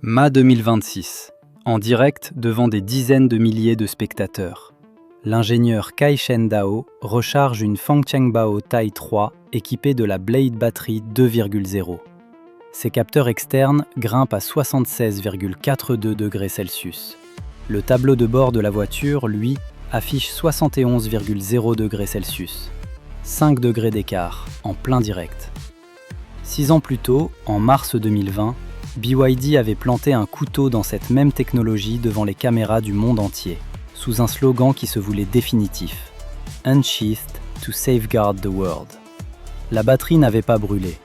Mai 2026, en direct devant des dizaines de milliers de spectateurs. L'ingénieur Kai-Shen Dao recharge une Fangcheng-Bao Taille 3 équipée de la Blade Battery 2.0. Ses capteurs externes grimpent à 76,42 degrés Celsius. Le tableau de bord de la voiture, lui, affiche 71,0 degrés Celsius. 5 degrés d'écart, en plein direct. 6 ans plus tôt, en mars 2020, BYD avait planté un couteau dans cette même technologie devant les caméras du monde entier, sous un slogan qui se voulait définitif « Unsheathed to safeguard the world ». La batterie n'avait pas brûlé.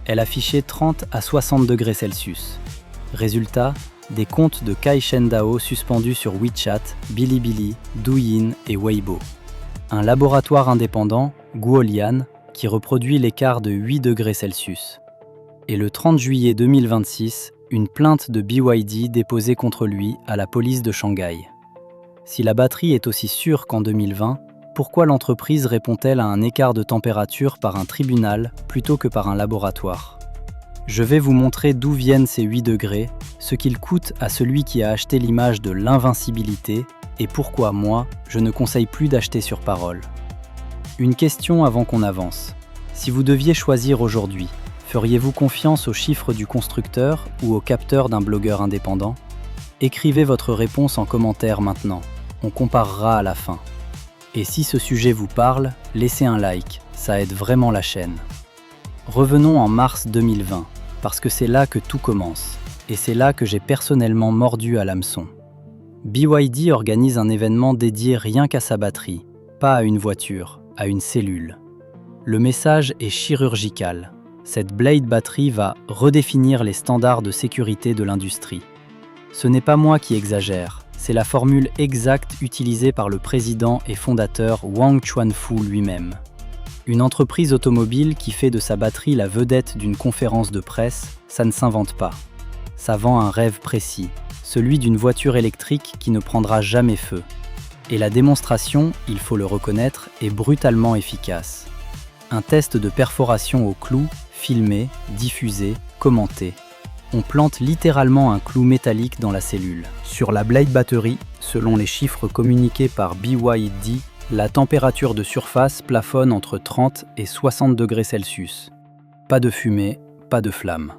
Elle affichait 30 à 60 degrés Celsius. Résultat, des comptes de Kai-Shen Dao suspendus sur WeChat, Bilibili, Douyin et Weibo. Un laboratoire indépendant, Guolian, qui reproduit l'écart de 8 degrés Celsius. Et le 30 juillet 2026, une plainte de BYD déposée contre lui à la police de Shanghai. Si la batterie est aussi sûre qu'en 2020, pourquoi l'entreprise répond-elle à un écart de température par un tribunal plutôt que par un laboratoire? Je vais vous montrer d'où viennent ces 8 degrés, ce qu'ils coûtent à celui qui a acheté l'image de l'invincibilité et pourquoi moi, je ne conseille plus d'acheter sur parole. Une question avant qu'on avance. Si vous deviez choisir aujourd'hui, feriez-vous confiance aux chiffres du constructeur ou aux capteurs d'un blogueur indépendant? Écrivez votre réponse en commentaire maintenant, on comparera à la fin. Et si ce sujet vous parle, laissez un like, ça aide vraiment la chaîne. Revenons en mars 2020, parce que c'est là que tout commence, et c'est là que j'ai personnellement mordu à l'hameçon. BYD organise un événement dédié rien qu'à sa batterie, pas à une voiture, à une cellule. Le message est chirurgical. Cette Blade Battery va redéfinir les standards de sécurité de l'industrie. Ce n'est pas moi qui exagère, c'est la formule exacte utilisée par le président et fondateur Wang Chuanfu lui-même. Une entreprise automobile qui fait de sa batterie la vedette d'une conférence de presse, ça ne s'invente pas. Ça vend un rêve précis, celui d'une voiture électrique qui ne prendra jamais feu. Et la démonstration, il faut le reconnaître, est brutalement efficace. Un test de perforation au clou, filmé, diffusé, commenté. On plante littéralement un clou métallique dans la cellule. Sur la Blade Battery, selon les chiffres communiqués par BYD, la température de surface plafonne entre 30 et 60 degrés Celsius. Pas de fumée, pas de flamme.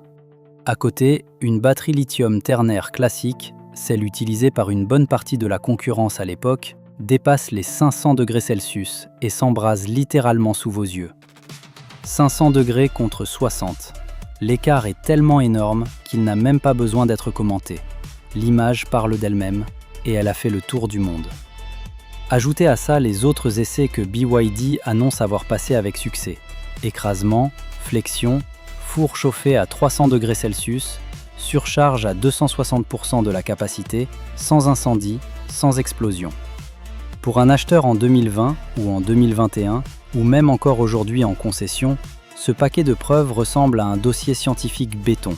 À côté, une batterie lithium ternaire classique, celle utilisée par une bonne partie de la concurrence à l'époque, dépasse les 500 degrés Celsius et s'embrase littéralement sous vos yeux. 500 degrés contre 60. L'écart est tellement énorme qu'il n'a même pas besoin d'être commenté. L'image parle d'elle-même et elle a fait le tour du monde. Ajoutez à ça les autres essais que BYD annonce avoir passés avec succès. Écrasement, flexion, four chauffé à 300 degrés Celsius, surcharge à 260% de la capacité, sans incendie, sans explosion. Pour un acheteur en 2020 ou en 2021, ou même encore aujourd'hui en concession, ce paquet de preuves ressemble à un dossier scientifique béton.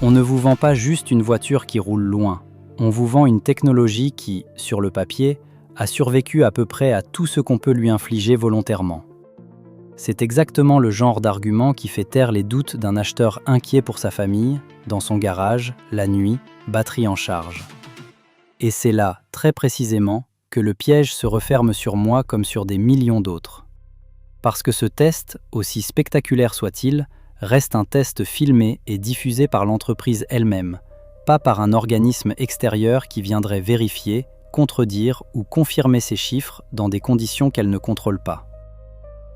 On ne vous vend pas juste une voiture qui roule loin, on vous vend une technologie qui, sur le papier, a survécu à peu près à tout ce qu'on peut lui infliger volontairement. C'est exactement le genre d'argument qui fait taire les doutes d'un acheteur inquiet pour sa famille, dans son garage, la nuit, batterie en charge. Et c'est là, très précisément, que le piège se referme sur moi comme sur des millions d'autres. Parce que ce test, aussi spectaculaire soit-il, reste un test filmé et diffusé par l'entreprise elle-même, pas par un organisme extérieur qui viendrait vérifier, contredire ou confirmer ces chiffres dans des conditions qu'elle ne contrôle pas.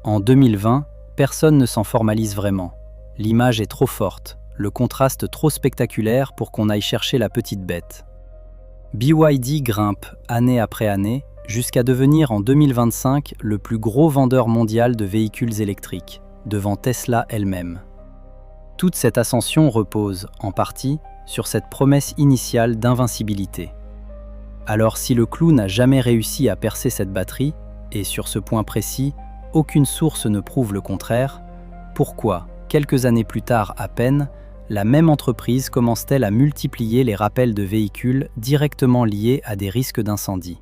En 2020, personne ne s'en formalise vraiment. L'image est trop forte, le contraste trop spectaculaire pour qu'on aille chercher la petite bête. BYD grimpe, année après année, jusqu'à devenir en 2025 le plus gros vendeur mondial de véhicules électriques, devant Tesla elle-même. Toute cette ascension repose, en partie, sur cette promesse initiale d'invincibilité. Alors si le clou n'a jamais réussi à percer cette batterie, et sur ce point précis, aucune source ne prouve le contraire, pourquoi, quelques années plus tard à peine, la même entreprise commence-t-elle à multiplier les rappels de véhicules directement liés à des risques d'incendie?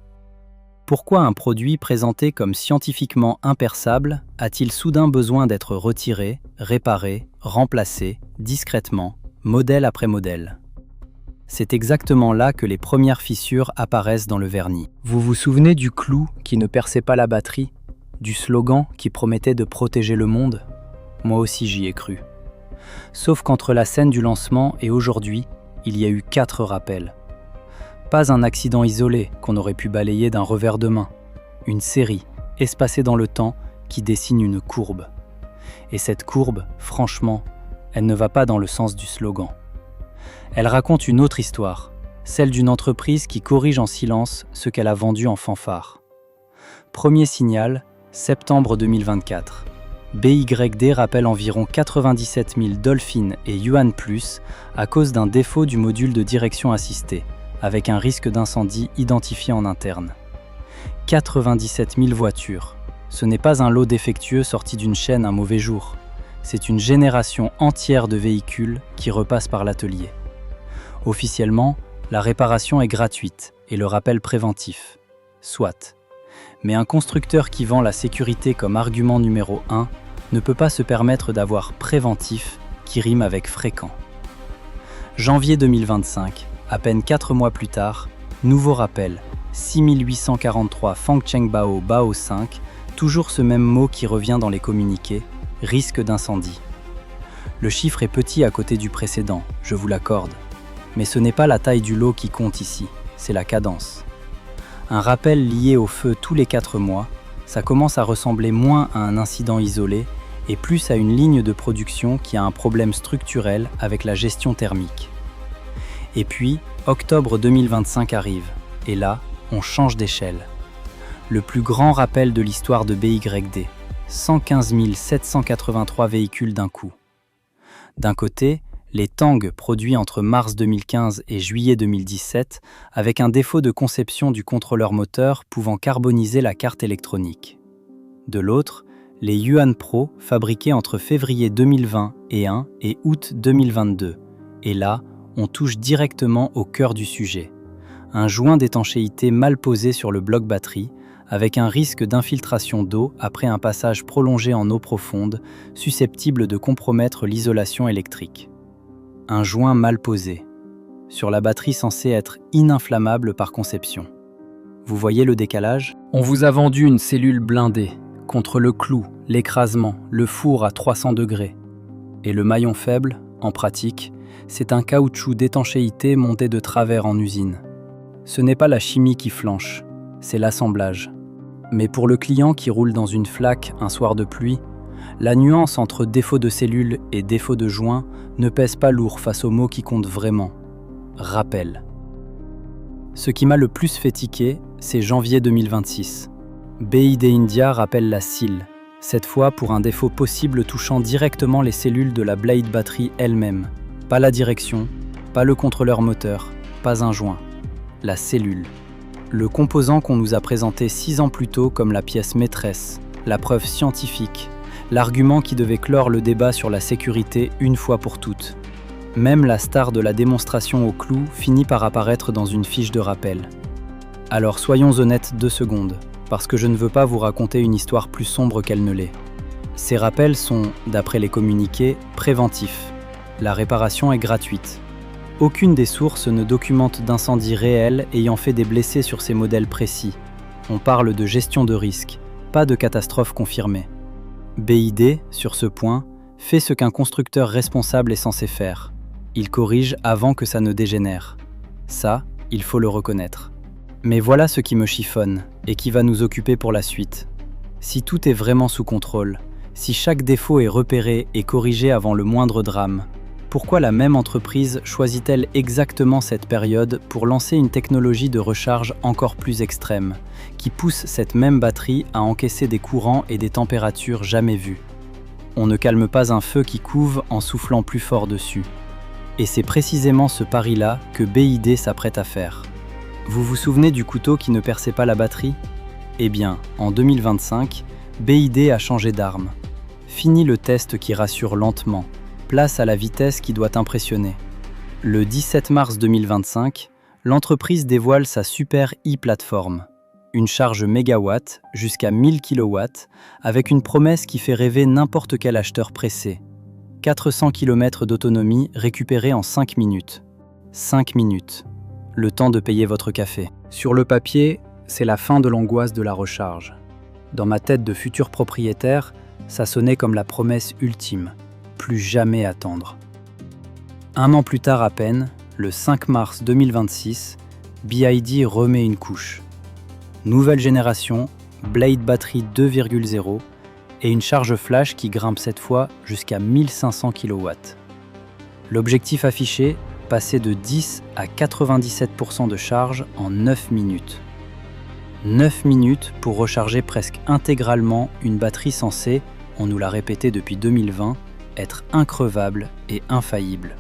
Pourquoi un produit présenté comme scientifiquement imperçable a-t-il soudain besoin d'être retiré, réparé, remplacé, discrètement, modèle après modèle? C'est exactement là que les premières fissures apparaissent dans le vernis. Vous vous souvenez du clou qui ne perçait pas la batterie? Du slogan qui promettait de protéger le monde? Moi aussi j'y ai cru. Sauf qu'entre la scène du lancement et aujourd'hui, il y a eu 4 rappels. Pas un accident isolé qu'on aurait pu balayer d'un revers de main. Une série, espacée dans le temps, qui dessine une courbe. Et cette courbe, franchement, elle ne va pas dans le sens du slogan. Elle raconte une autre histoire, celle d'une entreprise qui corrige en silence ce qu'elle a vendu en fanfare. Premier signal, septembre 2024. BYD rappelle environ 97 000 Dolphin et Yuan Plus à cause d'un défaut du module de direction assistée, avec un risque d'incendie identifié en interne. 97 000 voitures. Ce n'est pas un lot défectueux sorti d'une chaîne un mauvais jour. C'est une génération entière de véhicules qui repassent par l'atelier. Officiellement, la réparation est gratuite et le rappel préventif. Soit. Mais un constructeur qui vend la sécurité comme argument numéro 1 ne peut pas se permettre d'avoir préventif qui rime avec fréquent. Janvier 2025, à peine 4 mois plus tard, nouveau rappel, 6843 Fangchengbao Bao 5, toujours ce même mot qui revient dans les communiqués, risque d'incendie. Le chiffre est petit à côté du précédent, je vous l'accorde. Mais ce n'est pas la taille du lot qui compte ici, c'est la cadence. Un rappel lié au feu tous les 4 mois, ça commence à ressembler moins à un incident isolé et plus à une ligne de production qui a un problème structurel avec la gestion thermique. Et puis, octobre 2025 arrive, et là, on change d'échelle. Le plus grand rappel de l'histoire de BYD, 115 783 véhicules d'un coup. D'un côté, les Tang produits entre mars 2015 et juillet 2017 avec un défaut de conception du contrôleur moteur pouvant carboniser la carte électronique. De l'autre, les Yuan Pro fabriqués entre février 2021 et août 2022. Et là, on touche directement au cœur du sujet. Un joint d'étanchéité mal posé sur le bloc batterie avec un risque d'infiltration d'eau après un passage prolongé en eau profonde susceptible de compromettre l'isolation électrique. Un joint mal posé, sur la batterie censée être ininflammable par conception. Vous voyez le décalage? On vous a vendu une cellule blindée, contre le clou, l'écrasement, le four à 300 degrés. Et le maillon faible, en pratique, c'est un caoutchouc d'étanchéité monté de travers en usine. Ce n'est pas la chimie qui flanche, c'est l'assemblage. Mais pour le client qui roule dans une flaque un soir de pluie, la nuance entre défaut de cellule et défaut de joint ne pèse pas lourd face au mot qui compte vraiment. Rappel. Ce qui m'a le plus fait tiquer, c'est janvier 2026. BYD India rappelle la SIL, cette fois pour un défaut possible touchant directement les cellules de la Blade Battery elle-même. Pas la direction, pas le contrôleur moteur, pas un joint. La cellule. Le composant qu'on nous a présenté 6 ans plus tôt comme la pièce maîtresse, la preuve scientifique, l'argument qui devait clore le débat sur la sécurité une fois pour toutes. Même la star de la démonstration au clou finit par apparaître dans une fiche de rappel. Alors soyons honnêtes 2 secondes, parce que je ne veux pas vous raconter une histoire plus sombre qu'elle ne l'est. Ces rappels sont, d'après les communiqués, préventifs. La réparation est gratuite. Aucune des sources ne documente d'incendie réel ayant fait des blessés sur ces modèles précis. On parle de gestion de risque, pas de catastrophe confirmée. BYD, sur ce point, fait ce qu'un constructeur responsable est censé faire. Il corrige avant que ça ne dégénère. Ça, il faut le reconnaître. Mais voilà ce qui me chiffonne et qui va nous occuper pour la suite. Si tout est vraiment sous contrôle, si chaque défaut est repéré et corrigé avant le moindre drame, pourquoi la même entreprise choisit-elle exactement cette période pour lancer une technologie de recharge encore plus extrême, qui pousse cette même batterie à encaisser des courants et des températures jamais vues? On ne calme pas un feu qui couve en soufflant plus fort dessus. Et c'est précisément ce pari-là que BYD s'apprête à faire. Vous vous souvenez du couteau qui ne perçait pas la batterie? Eh bien, en 2025, BYD a changé d'arme. Fini le test qui rassure lentement. Place à la vitesse qui doit impressionner. Le 17 mars 2025, l'entreprise dévoile sa Super e-plateforme, une charge mégawatt jusqu'à 1000 kW, avec une promesse qui fait rêver n'importe quel acheteur pressé. 400 km d'autonomie récupérée en 5 minutes. 5 minutes. Le temps de payer votre café. Sur le papier, c'est la fin de l'angoisse de la recharge. Dans ma tête de futur propriétaire, ça sonnait comme la promesse ultime. Plus jamais attendre. 1 an plus tard à peine, le 5 mars 2026, BYD remet une couche. Nouvelle génération, Blade Battery 2.0 et une charge flash qui grimpe cette fois jusqu'à 1500 kW. L'objectif affiché, passer de 10 à 97% de charge en 9 minutes. 9 minutes pour recharger presque intégralement une batterie censée, on nous l'a répété depuis 2020, être increvable et infaillible.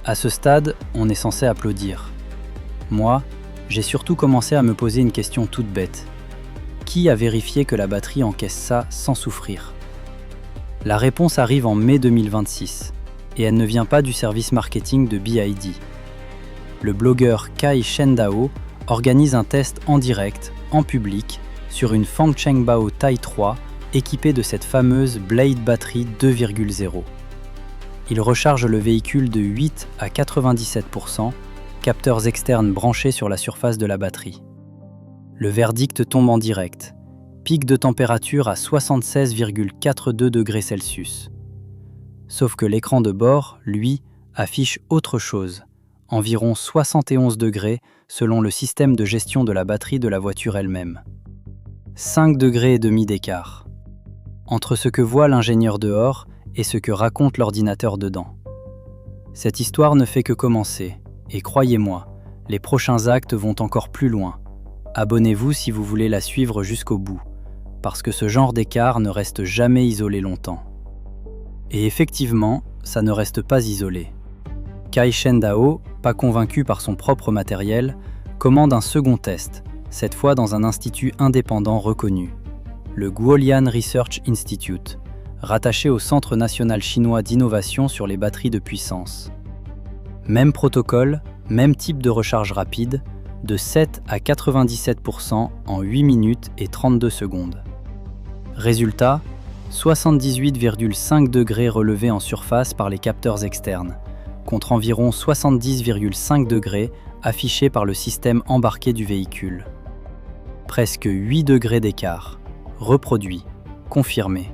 À ce stade, on est censé applaudir. Moi, j'ai surtout commencé à me poser une question toute bête. Qui a vérifié que la batterie encaisse ça sans souffrir? La réponse arrive en mai 2026, et elle ne vient pas du service marketing de BYD. Le blogueur Kai Shendao organise un test en direct, en public, sur une Fangchengbao taille 3 équipée de cette fameuse Blade Battery 2.0. Il recharge le véhicule de 8 à 97%, capteurs externes branchés sur la surface de la batterie. Le verdict tombe en direct. Pic de température à 76,42 degrés Celsius. Sauf que l'écran de bord, lui, affiche autre chose, environ 71 degrés selon le système de gestion de la batterie de la voiture elle-même. 5 degrés et demi d'écart. Entre ce que voit l'ingénieur dehors et ce que raconte l'ordinateur dedans. Cette histoire ne fait que commencer, et croyez-moi, les prochains actes vont encore plus loin. Abonnez-vous si vous voulez la suivre jusqu'au bout, parce que ce genre d'écart ne reste jamais isolé longtemps. Et effectivement, ça ne reste pas isolé. Kai Shendao, pas convaincu par son propre matériel, commande un second test, cette fois dans un institut indépendant reconnu, le Guolian Research Institute, rattaché au Centre national chinois d'innovation sur les batteries de puissance. Même protocole, même type de recharge rapide, de 7 à 97% en 8 minutes et 32 secondes. Résultat, 78,5 degrés relevés en surface par les capteurs externes, contre environ 70,5 degrés affichés par le système embarqué du véhicule. Presque 8 degrés d'écart. Reproduit, confirmé.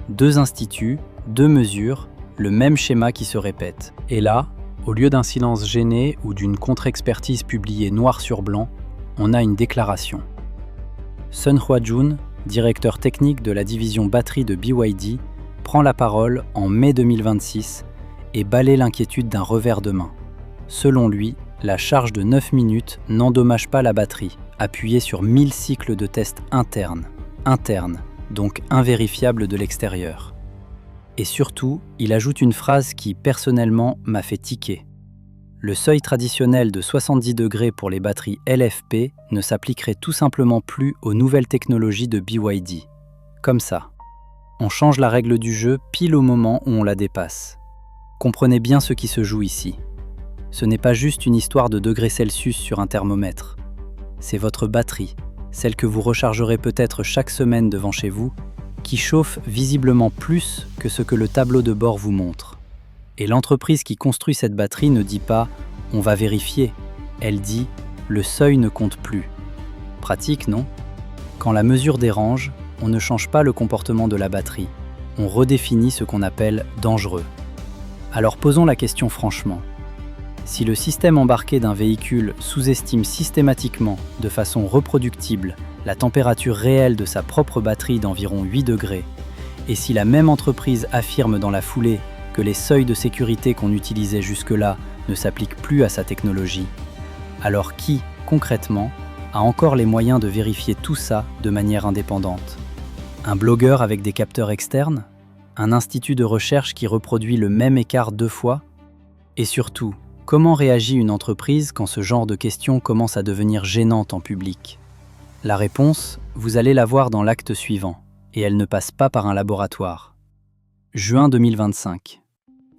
2 instituts, 2 mesures, le même schéma qui se répète. Et là, au lieu d'un silence gêné ou d'une contre-expertise publiée noir sur blanc, on a une déclaration. Sun Huajun, directeur technique de la division batterie de BYD, prend la parole en mai 2026 et balaie l'inquiétude d'un revers de main. Selon lui, la charge de 9 minutes n'endommage pas la batterie, appuyée sur 1000 cycles de tests internes, donc invérifiables de l'extérieur. Et surtout, il ajoute une phrase qui, personnellement, m'a fait tiquer. Le seuil traditionnel de 70 degrés pour les batteries LFP ne s'appliquerait tout simplement plus aux nouvelles technologies de BYD. Comme ça. On change la règle du jeu pile au moment où on la dépasse. Comprenez bien ce qui se joue ici. Ce n'est pas juste une histoire de degrés Celsius sur un thermomètre. C'est votre batterie, celle que vous rechargerez peut-être chaque semaine devant chez vous, qui chauffe visiblement plus que ce que le tableau de bord vous montre. Et l'entreprise qui construit cette batterie ne dit pas « on va vérifier », elle dit « le seuil ne compte plus ». Pratique, non? Quand la mesure dérange, on ne change pas le comportement de la batterie, on redéfinit ce qu'on appelle « dangereux ». Alors posons la question franchement. Si le système embarqué d'un véhicule sous-estime systématiquement, de façon reproductible, la température réelle de sa propre batterie d'environ 8 degrés, et si la même entreprise affirme dans la foulée que les seuils de sécurité qu'on utilisait jusque-là ne s'appliquent plus à sa technologie, alors qui, concrètement, a encore les moyens de vérifier tout ça de manière indépendante? Un blogueur avec des capteurs externes? Un institut de recherche qui reproduit le même écart 2 fois? Et surtout, comment réagit une entreprise quand ce genre de questions commence à devenir gênante en public? La réponse, vous allez la voir dans l'acte suivant, et elle ne passe pas par un laboratoire. Juin 2025.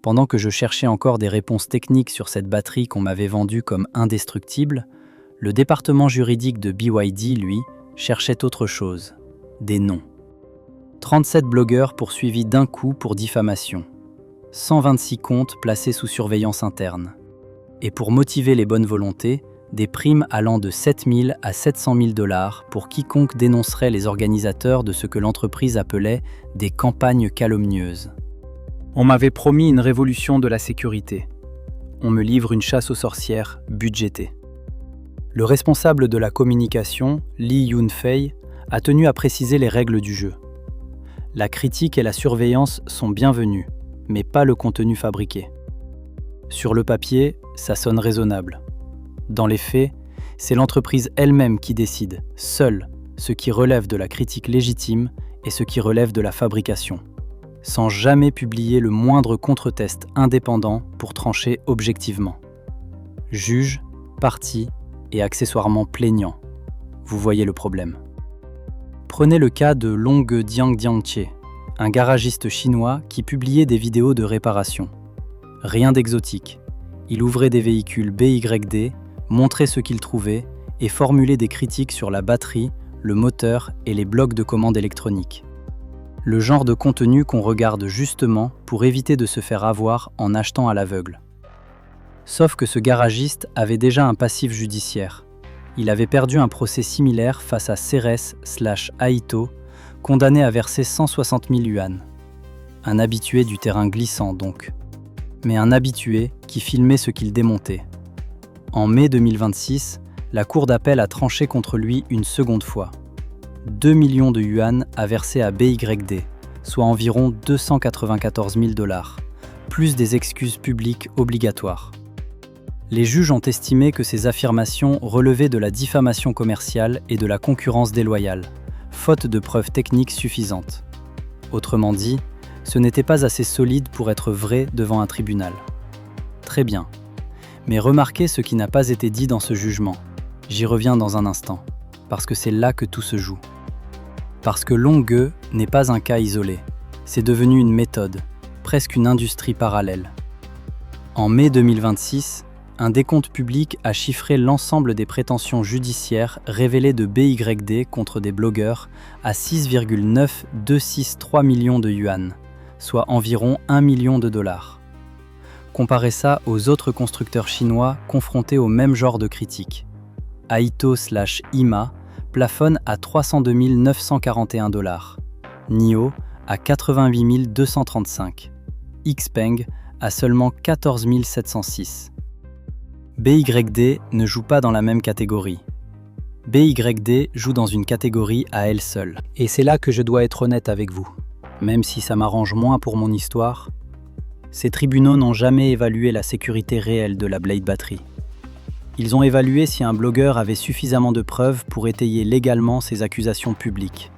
Pendant que je cherchais encore des réponses techniques sur cette batterie qu'on m'avait vendue comme indestructible, le département juridique de BYD, lui, cherchait autre chose. Des noms. 37 blogueurs poursuivis d'un coup pour diffamation. 126 comptes placés sous surveillance interne. Et pour motiver les bonnes volontés, des primes allant de 7 000 à 700 000 $ pour quiconque dénoncerait les organisateurs de ce que l'entreprise appelait des campagnes calomnieuses. On m'avait promis une révolution de la sécurité. On me livre une chasse aux sorcières budgétée. Le responsable de la communication, Lee Yun-fei, a tenu à préciser les règles du jeu. La critique et la surveillance sont bienvenues, mais pas le contenu fabriqué. Sur le papier, ça sonne raisonnable. Dans les faits, c'est l'entreprise elle-même qui décide, seule, ce qui relève de la critique légitime et ce qui relève de la fabrication, sans jamais publier le moindre contre-test indépendant pour trancher objectivement. Juge, partie et accessoirement plaignant. Vous voyez le problème. Prenez le cas de Long Diangdiangche, un garagiste chinois qui publiait des vidéos de réparation. Rien d'exotique. Il ouvrait des véhicules BYD, montrait ce qu'il trouvait et formulait des critiques sur la batterie, le moteur et les blocs de commande électroniques. Le genre de contenu qu'on regarde justement pour éviter de se faire avoir en achetant à l'aveugle. Sauf que ce garagiste avait déjà un passif judiciaire. Il avait perdu un procès similaire face à Ceres/Aito, condamné à verser 160 000 yuan. Un habitué du terrain glissant donc. Mais un habitué qui filmait ce qu'il démontait. En mai 2026, la cour d'appel a tranché contre lui une seconde fois. 2 millions de yuan à verser à BYD, soit environ 294 000 $, plus des excuses publiques obligatoires. Les juges ont estimé que ces affirmations relevaient de la diffamation commerciale et de la concurrence déloyale, faute de preuves techniques suffisantes. Autrement dit, ce n'était pas assez solide pour être vrai devant un tribunal. Très bien. Mais remarquez ce qui n'a pas été dit dans ce jugement. J'y reviens dans un instant, parce que c'est là que tout se joue. Parce que Longue n'est pas un cas isolé, c'est devenu une méthode, presque une industrie parallèle. En mai 2026, un décompte public a chiffré l'ensemble des prétentions judiciaires révélées de BYD contre des blogueurs à 6,9263 millions de yuan, soit environ 1 million de $. Comparez ça aux autres constructeurs chinois confrontés au même genre de critiques. Aito/Ima plafonne à 302 941 $, NIO à 88 235, Xpeng à seulement 14 706. BYD ne joue pas dans la même catégorie. BYD joue dans une catégorie à elle seule. Et c'est là que je dois être honnête avec vous. Même si ça m'arrange moins pour mon histoire, ces tribunaux n'ont jamais évalué la sécurité réelle de la Blade Battery. Ils ont évalué si un blogueur avait suffisamment de preuves pour étayer légalement ses accusations publiques.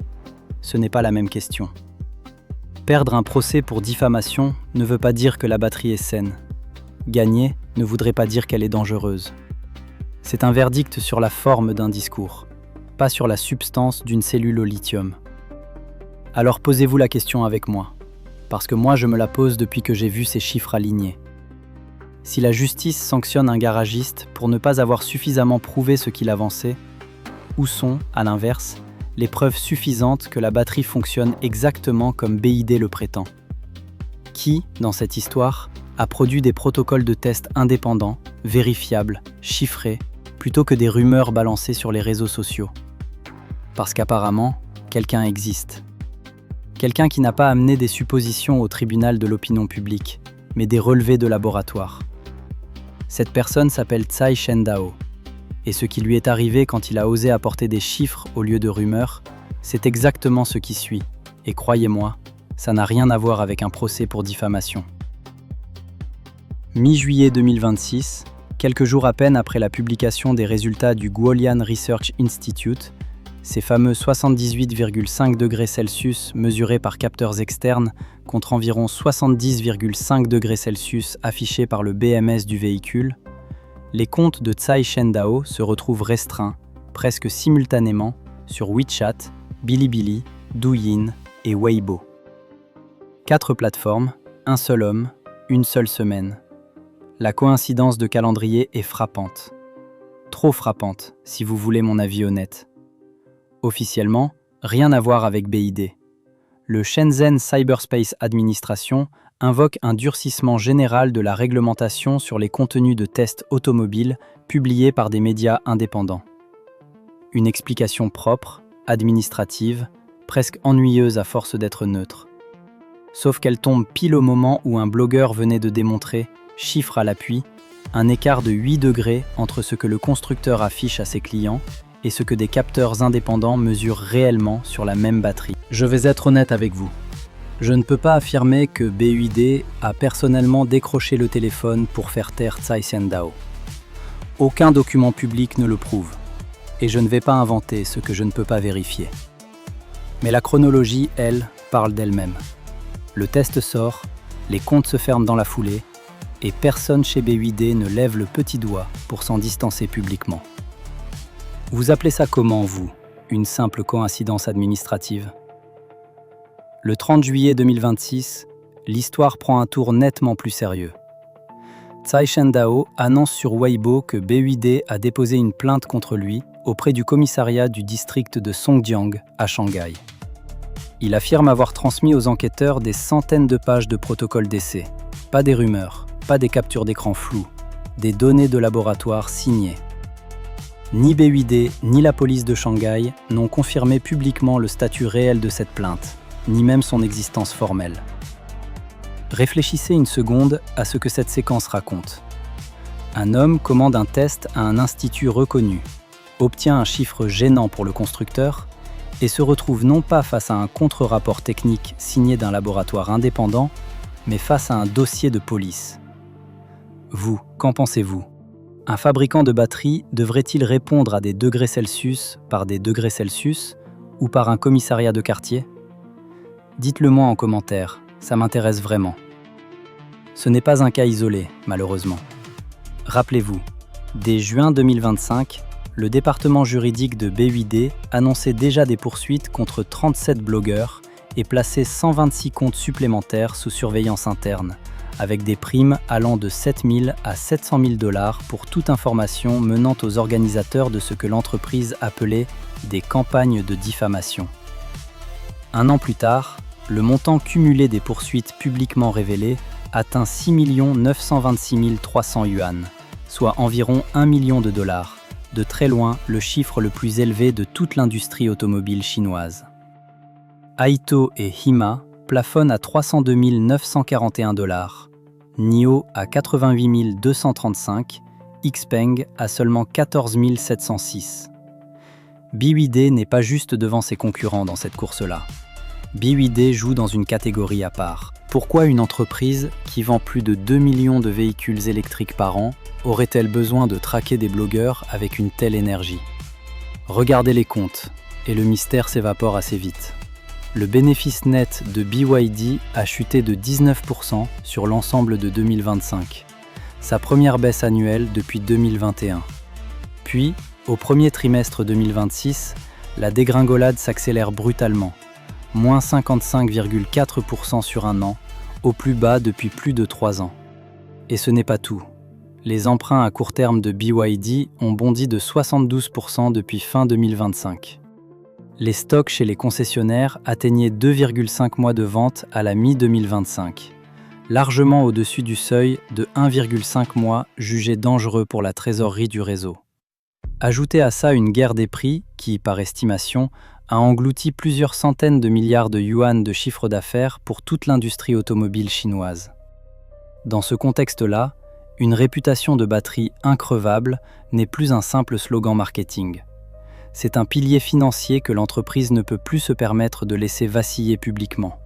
Ce n'est pas la même question. Perdre un procès pour diffamation ne veut pas dire que la batterie est saine. Gagner ne voudrait pas dire qu'elle est dangereuse. C'est un verdict sur la forme d'un discours, pas sur la substance d'une cellule au lithium. Alors posez-vous la question avec moi, parce que moi je me la pose depuis que j'ai vu ces chiffres alignés. Si la justice sanctionne un garagiste pour ne pas avoir suffisamment prouvé ce qu'il avançait, où sont, à l'inverse, les preuves suffisantes que la batterie fonctionne exactement comme BYD le prétend? Qui, dans cette histoire, a produit des protocoles de test indépendants, vérifiables, chiffrés, plutôt que des rumeurs balancées sur les réseaux sociaux? Parce qu'apparemment, quelqu'un existe. Quelqu'un qui n'a pas amené des suppositions au tribunal de l'opinion publique, mais des relevés de laboratoire. Cette personne s'appelle Tsai Shendao. Et ce qui lui est arrivé quand il a osé apporter des chiffres au lieu de rumeurs, c'est exactement ce qui suit. Et croyez-moi, ça n'a rien à voir avec un procès pour diffamation. Mi-juillet 2026, quelques jours à peine après la publication des résultats du Guolian Research Institute, ces fameux 78,5 degrés Celsius mesurés par capteurs externes contre environ 70,5 degrés Celsius affichés par le BMS du véhicule, les comptes de Tsai Shendao se retrouvent restreints, presque simultanément, sur WeChat, Bilibili, Douyin et Weibo. 4 plateformes, un seul homme, une seule semaine. La coïncidence de calendrier est frappante. Trop frappante, si vous voulez mon avis honnête. Officiellement, rien à voir avec BYD. Le Shenzhen Cyberspace Administration invoque un durcissement général de la réglementation sur les contenus de tests automobiles publiés par des médias indépendants. Une explication propre, administrative, presque ennuyeuse à force d'être neutre. Sauf qu'elle tombe pile au moment où un blogueur venait de démontrer, chiffre à l'appui, un écart de 8 degrés entre ce que le constructeur affiche à ses clients et ce que des capteurs indépendants mesurent réellement sur la même batterie. Je vais être honnête avec vous. Je ne peux pas affirmer que BYD a personnellement décroché le téléphone pour faire taire Tsai Shen-Dao. Aucun document public ne le prouve, et je ne vais pas inventer ce que je ne peux pas vérifier. Mais la chronologie, elle, parle d'elle-même. Le test sort, les comptes se ferment dans la foulée, et personne chez BYD ne lève le petit doigt pour s'en distancer publiquement. Vous appelez ça comment, vous, une simple coïncidence administrative ? Le 30 juillet 2026, l'histoire prend un tour nettement plus sérieux. Tsai Shen-Dao annonce sur Weibo que BYD a déposé une plainte contre lui auprès du commissariat du district de Songjiang à Shanghai. Il affirme avoir transmis aux enquêteurs des centaines de pages de protocoles d'essai, pas des rumeurs, pas des captures d'écran floues, des données de laboratoire signées. Ni BYD ni la police de Shanghai n'ont confirmé publiquement le statut réel de cette plainte, ni même son existence formelle. Réfléchissez une seconde à ce que cette séquence raconte. Un homme commande un test à un institut reconnu, obtient un chiffre gênant pour le constructeur et se retrouve non pas face à un contre-rapport technique signé d'un laboratoire indépendant, mais face à un dossier de police. Vous, qu'en pensez-vous ? Un fabricant de batteries devrait-il répondre à des degrés Celsius par des degrés Celsius ou par un commissariat de quartier ? Dites-le moi en commentaire, ça m'intéresse vraiment. Ce n'est pas un cas isolé, malheureusement. Rappelez-vous, dès juin 2025, le département juridique de BYD annonçait déjà des poursuites contre 37 blogueurs et plaçait 126 comptes supplémentaires sous surveillance interne, avec des primes allant de 7 000 à 700 000 $ pour toute information menant aux organisateurs de ce que l'entreprise appelait des campagnes de diffamation. Un an plus tard, le montant cumulé des poursuites publiquement révélées atteint 6 926 300 yuan, soit environ 1 million de $, de très loin le chiffre le plus élevé de toute l'industrie automobile chinoise. Aito et Hima plafonnent à 302 941 $, NIO à 88 235, Xpeng à seulement 14 706. BYD n'est pas juste devant ses concurrents dans cette course-là. BYD joue dans une catégorie à part. Pourquoi une entreprise qui vend plus de 2 millions de véhicules électriques par an aurait-elle besoin de traquer des blogueurs avec une telle énergie ? Regardez les comptes, et le mystère s'évapore assez vite. Le bénéfice net de BYD a chuté de 19% sur l'ensemble de 2025, sa première baisse annuelle depuis 2021. Puis, au premier trimestre 2026, la dégringolade s'accélère brutalement, moins 55,4% sur un an, au plus bas depuis plus de 3 ans. Et ce n'est pas tout. Les emprunts à court terme de BYD ont bondi de 72% depuis fin 2025. Les stocks chez les concessionnaires atteignaient 2,5 mois de vente à la mi-2025, largement au-dessus du seuil de 1,5 mois jugé dangereux pour la trésorerie du réseau. Ajoutez à ça une guerre des prix qui, par estimation, a englouti plusieurs centaines de milliards de yuan de chiffre d'affaires pour toute l'industrie automobile chinoise. Dans ce contexte-là, une réputation de batterie increvable n'est plus un simple slogan marketing. C'est un pilier financier que l'entreprise ne peut plus se permettre de laisser vaciller publiquement.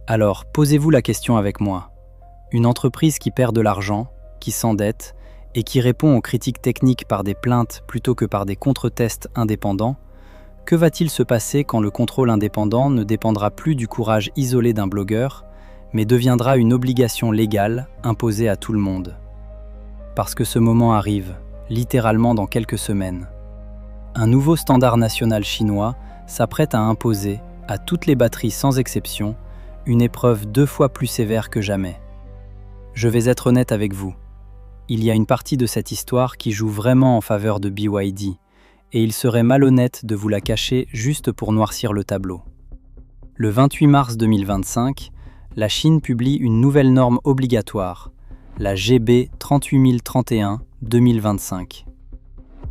Alors, posez-vous la question avec moi. Une entreprise qui perd de l'argent, qui s'endette et qui répond aux critiques techniques par des plaintes plutôt que par des contre-tests indépendants, que va-t-il se passer quand le contrôle indépendant ne dépendra plus du courage isolé d'un blogueur, mais deviendra une obligation légale imposée à tout le monde ? Parce que ce moment arrive, littéralement dans quelques semaines. Un nouveau standard national chinois s'apprête à imposer, à toutes les batteries sans exception, une épreuve 2 fois plus sévère que jamais. Je vais être honnête avec vous. Il y a une partie de cette histoire qui joue vraiment en faveur de BYD, et il serait malhonnête de vous la cacher juste pour noircir le tableau. Le 28 mars 2025, la Chine publie une nouvelle norme obligatoire, la GB 38031-2025.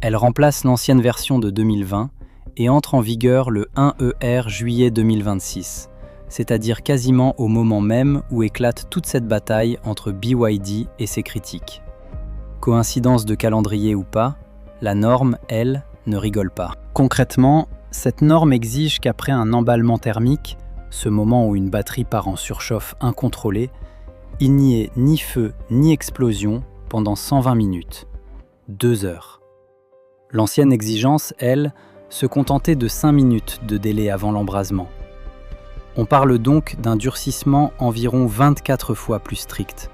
Elle remplace l'ancienne version de 2020 et entre en vigueur le 1 ER juillet 2026, c'est-à-dire quasiment au moment même où éclate toute cette bataille entre BYD et ses critiques. Coïncidence de calendrier ou pas, la norme, elle, ne rigole pas. Concrètement, cette norme exige qu'après un emballement thermique, ce moment où une batterie part en surchauffe incontrôlée, il n'y ait ni feu ni explosion pendant 120 minutes. 2 heures. L'ancienne exigence, elle, se contentait de 5 minutes de délai avant l'embrasement. On parle donc d'un durcissement environ 24 fois plus strict.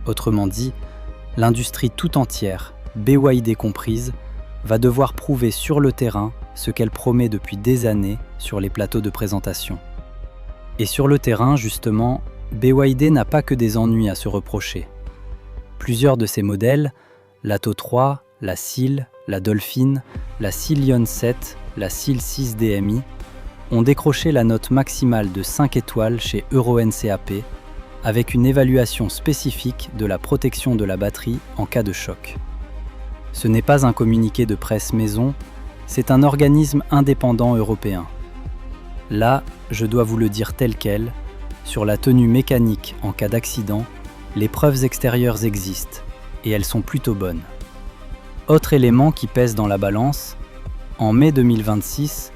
Autrement dit, l'industrie tout entière, BYD comprise, va devoir prouver sur le terrain ce qu'elle promet depuis des années sur les plateaux de présentation. Et sur le terrain, justement, BYD n'a pas que des ennuis à se reprocher. Plusieurs de ses modèles, l'Atto 3, la Seal, la Dolphin, la Seal Ion 7, la Seal 6 DMI, ont décroché la note maximale de 5 étoiles chez Euro NCAP, avec une évaluation spécifique de la protection de la batterie en cas de choc. Ce n'est pas un communiqué de presse maison, c'est un organisme indépendant européen. Là, je dois vous le dire tel quel, sur la tenue mécanique en cas d'accident, les preuves extérieures existent, et elles sont plutôt bonnes. Autre élément qui pèse dans la balance, en mai 2026,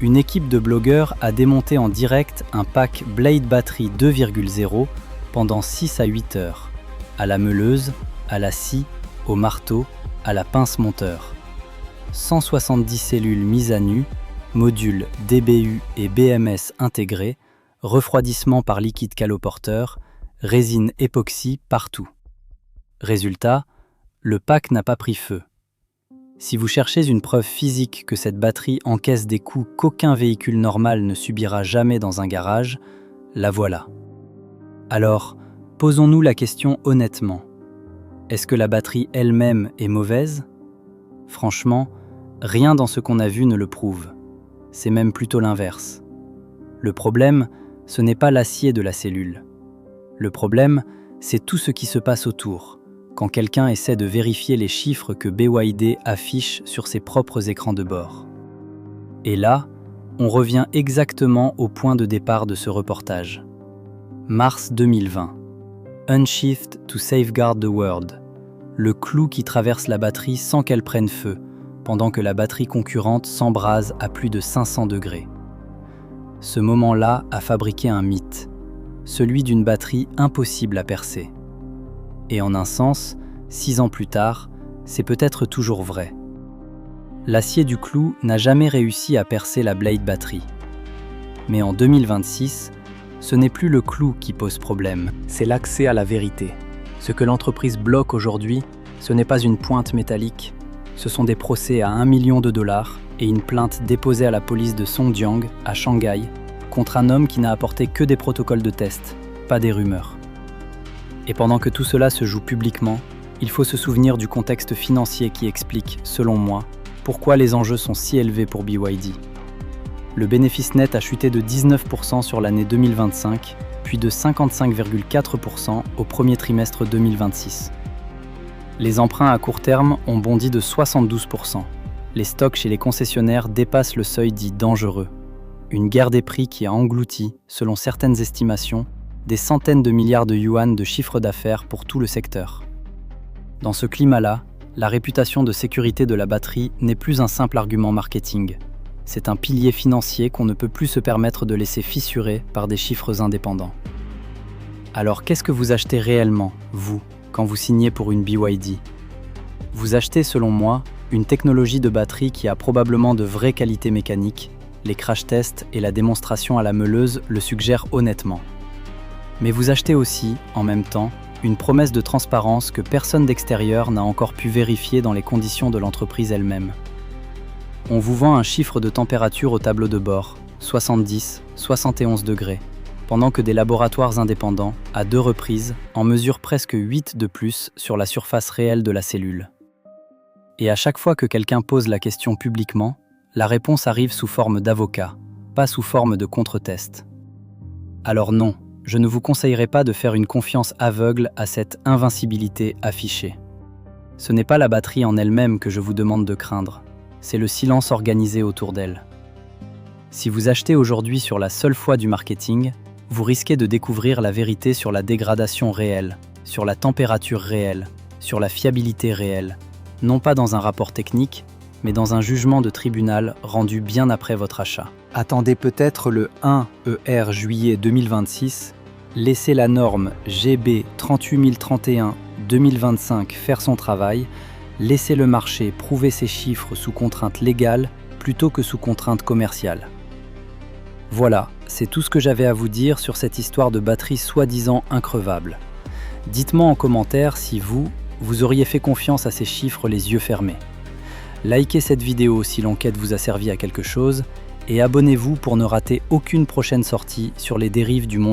une équipe de blogueurs a démonté en direct un pack Blade Battery 2.0 pendant 6 à 8 heures, à la meuleuse, à la scie, au marteau, à la pince monteur. 170 cellules mises à nu, modules DBU et BMS intégrés, refroidissement par liquide caloporteur, résine époxy partout. Résultat, le pack n'a pas pris feu. Si vous cherchez une preuve physique que cette batterie encaisse des coups qu'aucun véhicule normal ne subira jamais dans un garage, la voilà. Alors, posons-nous la question honnêtement. Est-ce que la batterie elle-même est mauvaise ? Franchement, rien dans ce qu'on a vu ne le prouve. C'est même plutôt l'inverse. Le problème, ce n'est pas l'acier de la cellule. Le problème, c'est tout ce qui se passe autour, quand quelqu'un essaie de vérifier les chiffres que BYD affiche sur ses propres écrans de bord. Et là, on revient exactement au point de départ de ce reportage. Mars 2020. Unsheathed to safeguard the world. Le clou qui traverse la batterie sans qu'elle prenne feu, pendant que la batterie concurrente s'embrase à plus de 500 degrés. Ce moment-là a fabriqué un mythe, celui d'une batterie impossible à percer. Et en un sens, 6 ans plus tard, c'est peut-être toujours vrai. L'acier du clou n'a jamais réussi à percer la Blade Battery. Mais en 2026, ce n'est plus le clou qui pose problème. C'est l'accès à la vérité. Ce que l'entreprise bloque aujourd'hui, ce n'est pas une pointe métallique, ce sont des procès à $1 million et une plainte déposée à la police de Songjiang, à Shanghai, contre un homme qui n'a apporté que des protocoles de test, pas des rumeurs. Et pendant que tout cela se joue publiquement, il faut se souvenir du contexte financier qui explique, selon moi, pourquoi les enjeux sont si élevés pour BYD. Le bénéfice net a chuté de 19% sur l'année 2025, puis de 55,4% au premier trimestre 2026. Les emprunts à court terme ont bondi de 72%. Les stocks chez les concessionnaires dépassent le seuil dit dangereux. Une guerre des prix qui a englouti, selon certaines estimations, des centaines de milliards de yuan de chiffre d'affaires pour tout le secteur. Dans ce climat-là, la réputation de sécurité de la batterie n'est plus un simple argument marketing. C'est un pilier financier qu'on ne peut plus se permettre de laisser fissurer par des chiffres indépendants. Alors qu'est-ce que vous achetez réellement, vous, quand vous signez pour une BYD ? Vous achetez, selon moi, une technologie de batterie qui a probablement de vraies qualités mécaniques. Les crash tests et la démonstration à la meuleuse le suggèrent honnêtement. Mais vous achetez aussi, en même temps, une promesse de transparence que personne d'extérieur n'a encore pu vérifier dans les conditions de l'entreprise elle-même. On vous vend un chiffre de température au tableau de bord, 70, 71 degrés, pendant que des laboratoires indépendants, à 2 reprises, en mesurent presque 8 de plus sur la surface réelle de la cellule. Et à chaque fois que quelqu'un pose la question publiquement, la réponse arrive sous forme d'avocat, pas sous forme de contre-test. Alors non, je ne vous conseillerais pas de faire une confiance aveugle à cette invincibilité affichée. Ce n'est pas la batterie en elle-même que je vous demande de craindre, c'est le silence organisé autour d'elle. Si vous achetez aujourd'hui sur la seule foi du marketing, vous risquez de découvrir la vérité sur la dégradation réelle, sur la température réelle, sur la fiabilité réelle, non pas dans un rapport technique, mais dans un jugement de tribunal rendu bien après votre achat. Attendez peut-être le 1 ER juillet 2026, laissez la norme GB 38031-2025 faire son travail, laissez le marché prouver ses chiffres sous contrainte légale plutôt que sous contrainte commerciale. Voilà, c'est tout ce que j'avais à vous dire sur cette histoire de batterie soi-disant increvable. Dites-moi en commentaire si vous auriez fait confiance à ces chiffres les yeux fermés. Likez cette vidéo si l'enquête vous a servi à quelque chose et abonnez-vous pour ne rater aucune prochaine sortie sur les dérives du monde.